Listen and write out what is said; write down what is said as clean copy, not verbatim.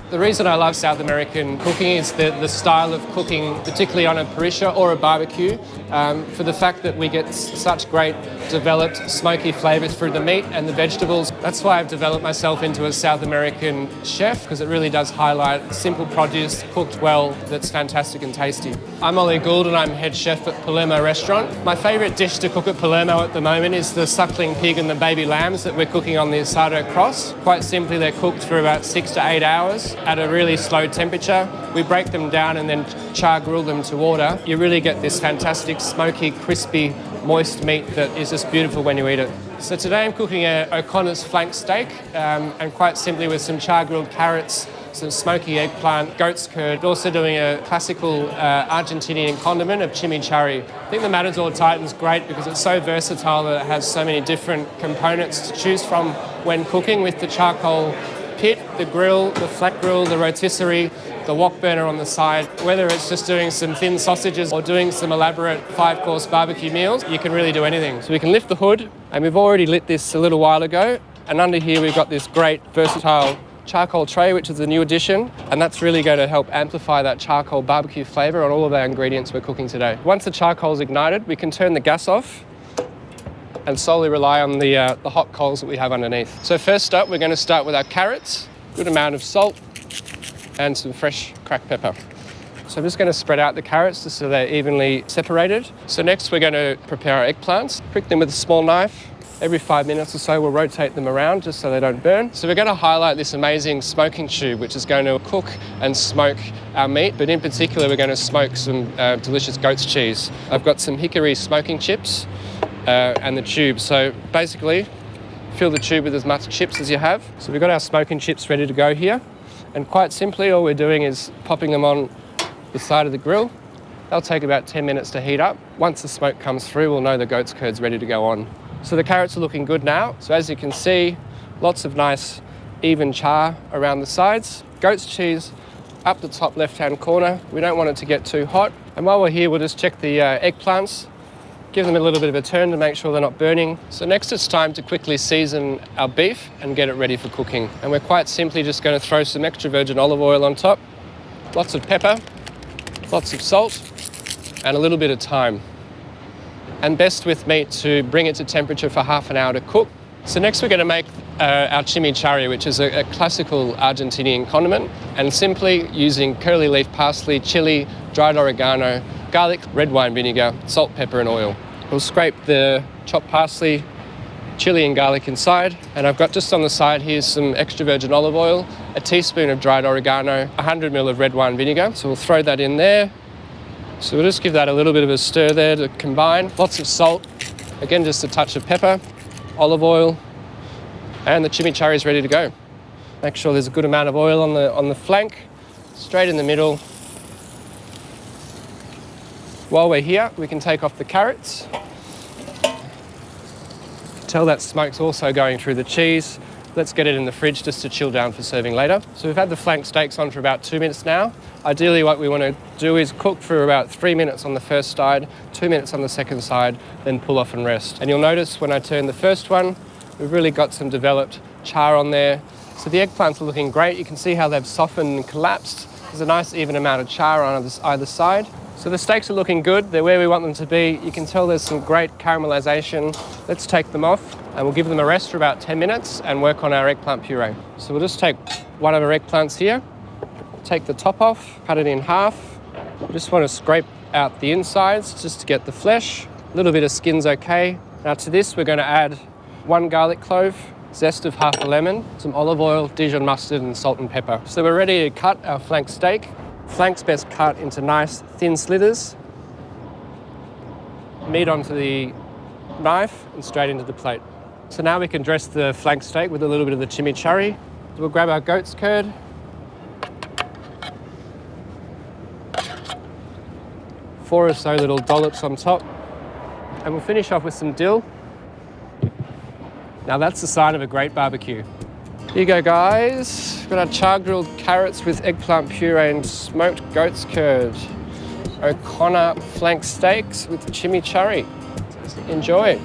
The reason I love South American cooking is the style of cooking, particularly on a parrilla or a barbecue, for the fact that we get such great developed smoky flavours through the meat and the vegetables. That's why I've developed myself into a South American chef, because it really does highlight simple produce cooked well that's fantastic and tasty. I'm Ollie Gould and I'm head chef at Palermo restaurant. My favourite dish to cook at Palermo at the moment is the suckling pig and the baby lambs that we're cooking on the asado cross. Quite simply, they're cooked for about 6 to 8 hours at a really slow temperature. We break them down and then char-grill them to order. You really get this fantastic smoky, crispy, moist meat that is just beautiful when you eat it. So today I'm cooking a O'Connor's flank steak, and quite simply with some char-grilled carrots, some smoky eggplant, goat's curd, also doing a classical Argentinian condiment of chimichurri. I think the Matador Titan is great because it's so versatile that it has so many different components to choose from when cooking, with the charcoal pit, the grill, the flat grill, the rotisserie, the wok burner on the side. Whether it's just doing some thin sausages or doing some elaborate 5-course barbecue meals, you can really do anything. So we can lift the hood, and we've already lit this a little while ago, and under here we've got this great versatile charcoal tray, which is a new addition, and that's really going to help amplify that charcoal barbecue flavour on all of our ingredients we're cooking today. Once the charcoal is ignited, we can turn the gas off and solely rely on the hot coals that we have underneath. So first up, we're going to start with our carrots, good amount of salt and some fresh cracked pepper. So I'm just going to spread out the carrots just so they're evenly separated. So next we're going to prepare our eggplants. Prick them with a small knife. Every 5 minutes or so we'll rotate them around just so they don't burn. So we're going to highlight this amazing smoking tube, which is going to cook and smoke our meat, but in particular we're going to smoke some delicious goat's cheese. I've got some hickory smoking chips and the tube. So basically fill the tube with as much chips as you have. So we've got our smoking chips ready to go here, and quite simply all we're doing is popping them on the side of the grill. They'll take about 10 minutes to heat up. Once the smoke comes through, we'll know the goat's curd's ready to go on. So the carrots are looking good now. So as you can see, lots of nice even char around the sides. Goat's cheese up the top left-hand corner. We don't want it to get too hot. And while we're here, we'll just check the eggplants, give them a little bit of a turn to make sure they're not burning. So next it's time to quickly season our beef and get it ready for cooking. And we're quite simply just going to throw some extra virgin olive oil on top, lots of pepper, lots of salt, and a little bit of thyme. And best with meat to bring it to temperature for half an hour to cook. So next we're going to make our chimichurri, which is a classical Argentinian condiment, and simply using curly leaf parsley, chili, dried oregano, garlic, red wine vinegar, salt, pepper and oil. We'll scrape the chopped parsley, chili and garlic inside, and I've got just on the side here some extra virgin olive oil, a teaspoon of dried oregano, 100 ml of red wine vinegar. So we'll throw that in there. So we'll just give that a little bit of a stir there to combine. Lots of salt, again just a touch of pepper, olive oil, and the chimichurri is ready to go. Make sure there's a good amount of oil on the flank, straight in the middle. While we're here, we can take off the carrots. Tell that smoke's also going through the cheese. Let's get it in the fridge just to chill down for serving later. So we've had the flank steaks on for about 2 minutes now. Ideally what we want to do is cook for about 3 minutes on the first side, 2 minutes on the second side, then pull off and rest. And you'll notice when I turn the first one, we've really got some developed char on there. So the eggplants are looking great. You can see how they've softened and collapsed. There's a nice even amount of char on either side. So the steaks are looking good. They're where we want them to be. You can tell there's some great caramelization. Let's take them off and we'll give them a rest for about 10 minutes and work on our eggplant puree. So we'll just take one of our eggplants here, take the top off, cut it in half. We just want to scrape out the insides just to get the flesh. A little bit of skin's okay. Now to this we're going to add 1 garlic clove, zest of half a lemon, some olive oil, Dijon mustard and salt and pepper. So we're ready to cut our flank steak. Flank's best cut into nice thin slithers. Meat onto the knife and straight into the plate. So now we can dress the flank steak with a little bit of the chimichurri. So we'll grab our goat's curd. 4 or so little dollops on top. And we'll finish off with some dill. Now that's the sign of a great barbecue. Here you go, guys. We've got our char-grilled carrots with eggplant puree and smoked goat's curd. O'Connor flank steaks with chimichurri. Enjoy.